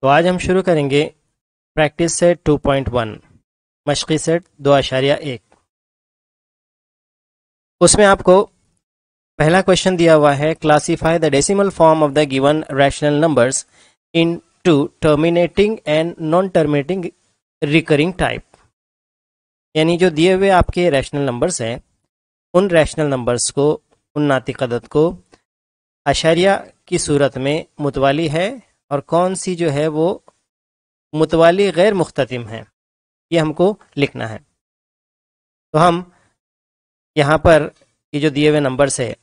तो आज हम शुरू करेंगे प्रैक्टिस सेट 2.1 मशक़ी सेट 2.1। उसमें आपको पहला क्वेश्चन दिया हुआ है, classify the decimal form of the given rational numbers into terminating and non terminating recurring type. यानी जो दिए हुए आपके रैशनल नंबर्स हैं, उन रैशनल नंबर्स को, उन नातिक अदद को अशरिया की सूरत में मुतवाली है और कौन सी जो है वो मुतवाली गैर मुख्ततिम है, ये हमको लिखना है। तो हम यहाँ पर ये जो दिए हुए नंबर्स है,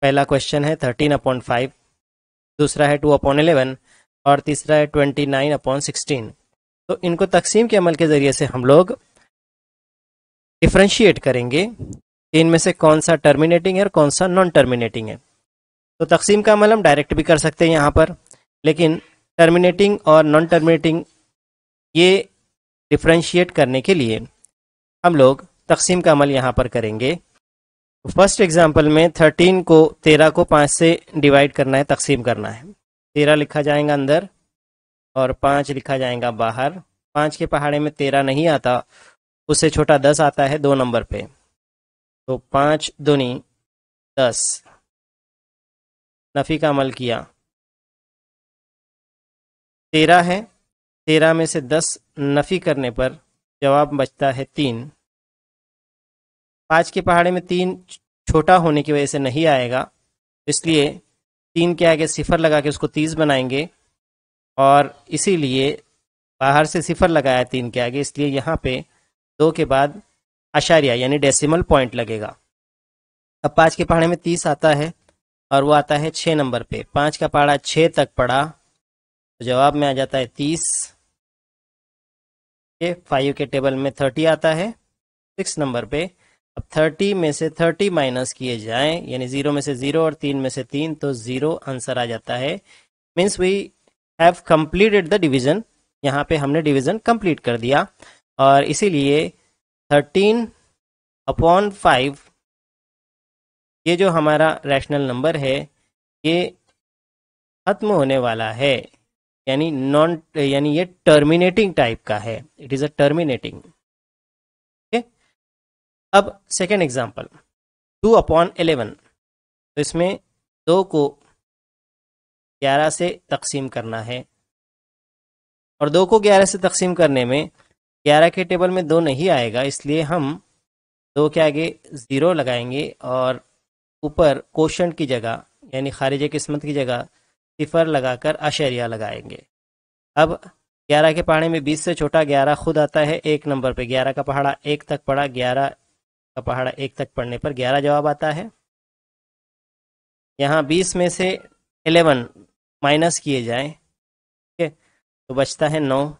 पहला क्वेश्चन है 13/5, दूसरा है 2/11 और तीसरा है 29/16। तो इनको तकसीम के अमल के ज़रिए से हम लोग डिफ्रेंशिएट करेंगे कि इनमें से कौन सा टर्मिनेटिंग है और कौन सा नॉन टर्मिनेटिंग है। तो तकसीम का अमल हम डायरेक्ट भी कर सकते हैं यहाँ पर, लेकिन टर्मिनेटिंग और नॉन टर्मिनेटिंग ये डिफ्रेंशिएट करने के लिए हम लोग तकसीम का अमल यहाँ पर करेंगे। फर्स्ट एग्जांपल में 13 को 13 को 5 से डिवाइड करना है, तकसीम करना है। 13 लिखा जाएगा अंदर और 5 लिखा जाएगा बाहर। 5 के पहाड़े में 13 नहीं आता, उससे छोटा 10 आता है 2 नंबर पे। तो 5 दूनी 10, नफ़ी का अमल किया। 13 है, 13 में से 10 नफ़ी करने पर जवाब बचता है 3। 5 के पहाड़े में 3 छोटा होने की वजह से नहीं आएगा, इसलिए 3 के आगे सिफर लगा के उसको 30 बनाएंगे और इसीलिए बाहर से सिफर लगाया 3 के आगे, इसलिए यहाँ पे 2 के बाद अशारिया यानी डेसिमल पॉइंट लगेगा। अब 5 के पहाड़े में 30 आता है और वो आता है 6 नंबर पे। 5 का पहाड़ा 6 तक पड़ा तो जवाब में आ जाता है 30। 5 के टेबल में 30 आता है 6 नंबर पे। अब 30 में से 30 माइनस किए जाएं, यानी 0 में से 0 और 3 में से 3, तो 0 आंसर आ जाता है। Means we have completed the division. यहाँ पे हमने डिवीजन कंप्लीट कर दिया और इसीलिए 13/5 ये जो हमारा रैशनल नंबर है ये खत्म होने वाला है, यानी ये टर्मिनेटिंग टाइप का है। It is a terminating. अब सेकेंड एग्जाम्पल 2/11। तो इसमें 2 को 11 से तकसीम करना है और 2 को 11 से तकसीम करने में 11 के टेबल में 2 नहीं आएगा, इसलिए हम 2 के आगे 0 लगाएंगे और ऊपर कोशंट की जगह यानी खारिज किस्मत की जगह सिफर लगाकर अशरिया लगाएंगे। अब 11 के पहाड़े में 20 से छोटा 11 खुद आता है 1 नंबर पे। 11 का पहाड़ा 1 तक पड़ा, 11 का पहाड़ा 1 तक पढ़ने पर 11 जवाब आता है। यहाँ 20 में से 11 माइनस किए जाएं, ठीक है, तो बचता है 9।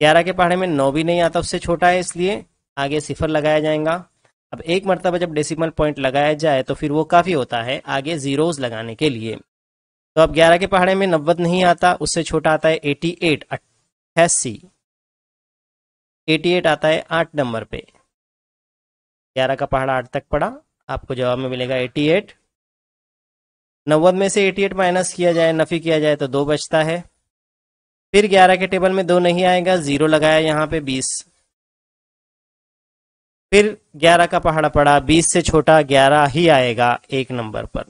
11 के पहाड़े में 9 भी नहीं आता, उससे छोटा है, इसलिए आगे सिफर लगाया जाएगा। अब एक मरतबा जब डेसिमल पॉइंट लगाया जाए तो फिर वो काफ़ी होता है आगे जीरोस लगाने के लिए। तो अब 11 के पहाड़े में 90 नहीं आता, उससे छोटा आता है 88, 88। 88 आता है 8 नंबर पे। 11 का पहाड़ा 8 तक पड़ा, आपको जवाब में मिलेगा 88। 90 में से 88 माइनस किया जाए, नफ़ी किया जाए तो 2 बचता है। फिर 11 के टेबल में 2 नहीं आएगा, 0 लगाया यहाँ पे 20। फिर 11 का पहाड़ा पड़ा, 20 से छोटा 11 ही आएगा 1 नंबर पर।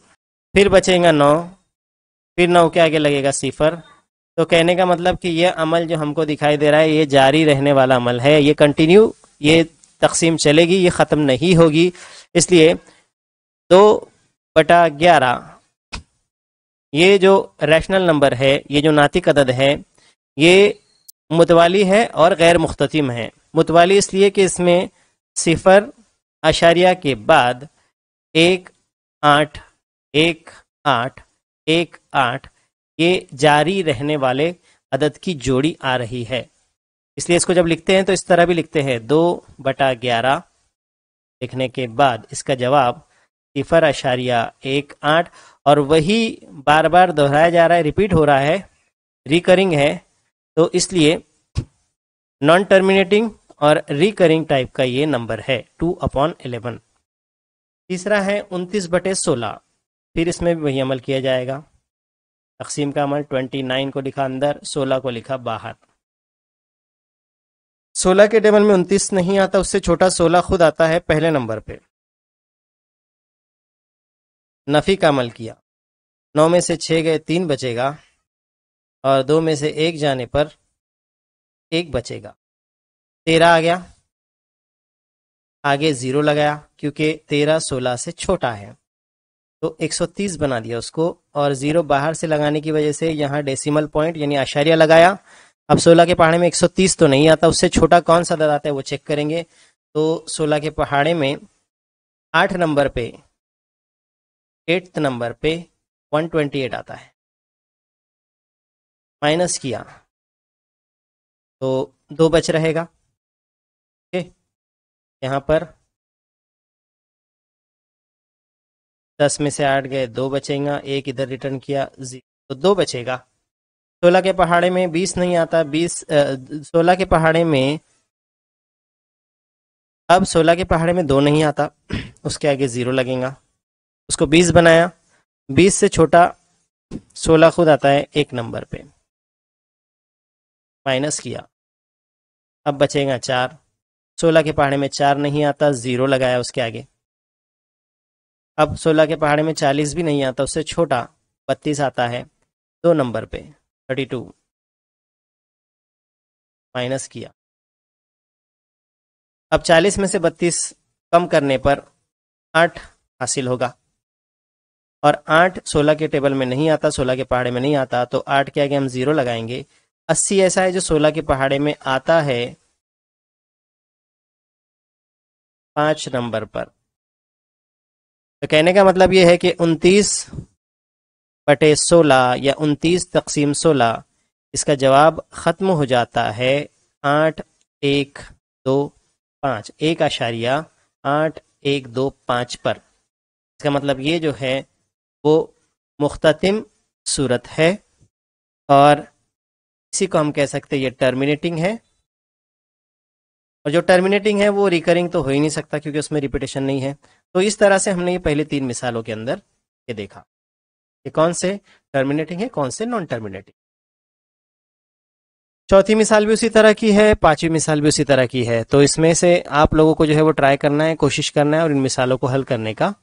फिर बचेगा 9, फिर 9 के आगे लगेगा सिफर। तो कहने का मतलब कि यह अमल जो हमको दिखाई दे रहा है ये जारी रहने वाला अमल है, ये कंटिन्यू, ये तकसीम चलेगी, ये ख़त्म नहीं होगी। इसलिए 2/11 ये जो रैशनल नंबर है, ये जो नातिक अदद है, ये मुतवाली है और गैर मुख्ततिम है। मुतवाली इसलिए कि इसमें सिफर अशारिया के बाद 1 8 1 8 1 8 ये जारी रहने वाले अदद की जोड़ी आ रही है। इसलिए इसको जब लिखते हैं तो इस तरह भी लिखते हैं, 2/11 लिखने के बाद इसका जवाब सिफर अशारिया 1 8, और वही बार बार दोहराया जा रहा है, रिपीट हो रहा है, रिकरिंग है, तो इसलिए नॉन टर्मिनेटिंग और रिकरिंग टाइप का ये नंबर है 2/11। तीसरा है 29/16। फिर इसमें भी वही अमल किया जाएगा। तकसीम का अमल 29 को लिखा अंदर, 16 को लिखा बाहर। 16 के टेबल में 29 नहीं आता, उससे छोटा 16 खुद आता है पहले नंबर पे। नफी का अमल किया, 9 में से 6 गए 3 बचेगा, और 2 में से 1 जाने पर 1 बचेगा। 13 आ गया, आगे 0 लगाया क्योंकि 13 16 से छोटा है, तो 130 बना दिया उसको, और 0 बाहर से लगाने की वजह से यहाँ डेसिमल पॉइंट यानी आशारिया लगाया। अब 16 के पहाड़े में 130 तो नहीं आता, उससे छोटा कौन सा दर आता है वो चेक करेंगे। तो 16 के पहाड़े में 8 नंबर पे, 8th नंबर पे 128 आता है। माइनस किया तो 2 बच रहेगा। ओके, यहाँ पर 10 में से 8 गए 2 बचेगा, 1 इधर रिटर्न किया, तो 2 बचेगा। 16 के पहाड़े में 20 नहीं आता, 16 के पहाड़े में, अब 16 के पहाड़े में 2 नहीं आता, उसके आगे 0 लगेगा, उसको 20 बनाया। 20 से छोटा 16 खुद आता है 1 नंबर पे, माइनस किया, अब बचेगा 4। 16 के पहाड़े में 4 नहीं आता, 0 लगाया उसके आगे। अब 16 के पहाड़े में 40 भी नहीं आता, उससे छोटा 32 आता है 2 नंबर पे, 32, माइनस किया। अब 40 में से 32 कम करने पर 8 हासिल होगा, और 8 16 के टेबल में नहीं आता, 16 के पहाड़े में नहीं आता, तो 8 के आगे हम 0 लगाएंगे। 80 ऐसा है जो 16 के पहाड़े में आता है 5 नंबर पर। तो कहने का मतलब ये है कि 29/16 या 29 तकसीम 16, इसका जवाब ख़त्म हो जाता है 8 1 2 5, 1.8125 पर। इसका मतलब ये जो है वो मुख्ततिम सूरत है, और इसी को हम कह सकते हैं ये टर्मिनेटिंग है। और जो टर्मिनेटिंग है वो रिकरिंग तो हो ही नहीं सकता क्योंकि उसमें रिपीटेशन नहीं है। तो इस तरह से हमने ये पहले 3 मिसालों के अंदर ये देखा कि कौन से टर्मिनेटिंग है, कौन से नॉन टर्मिनेटिंग। चौथी मिसाल भी उसी तरह की है, 5वीं मिसाल भी उसी तरह की है। तो इसमें से आप लोगों को जो है वो ट्राई करना है, कोशिश करना है और इन मिसालों को हल करने का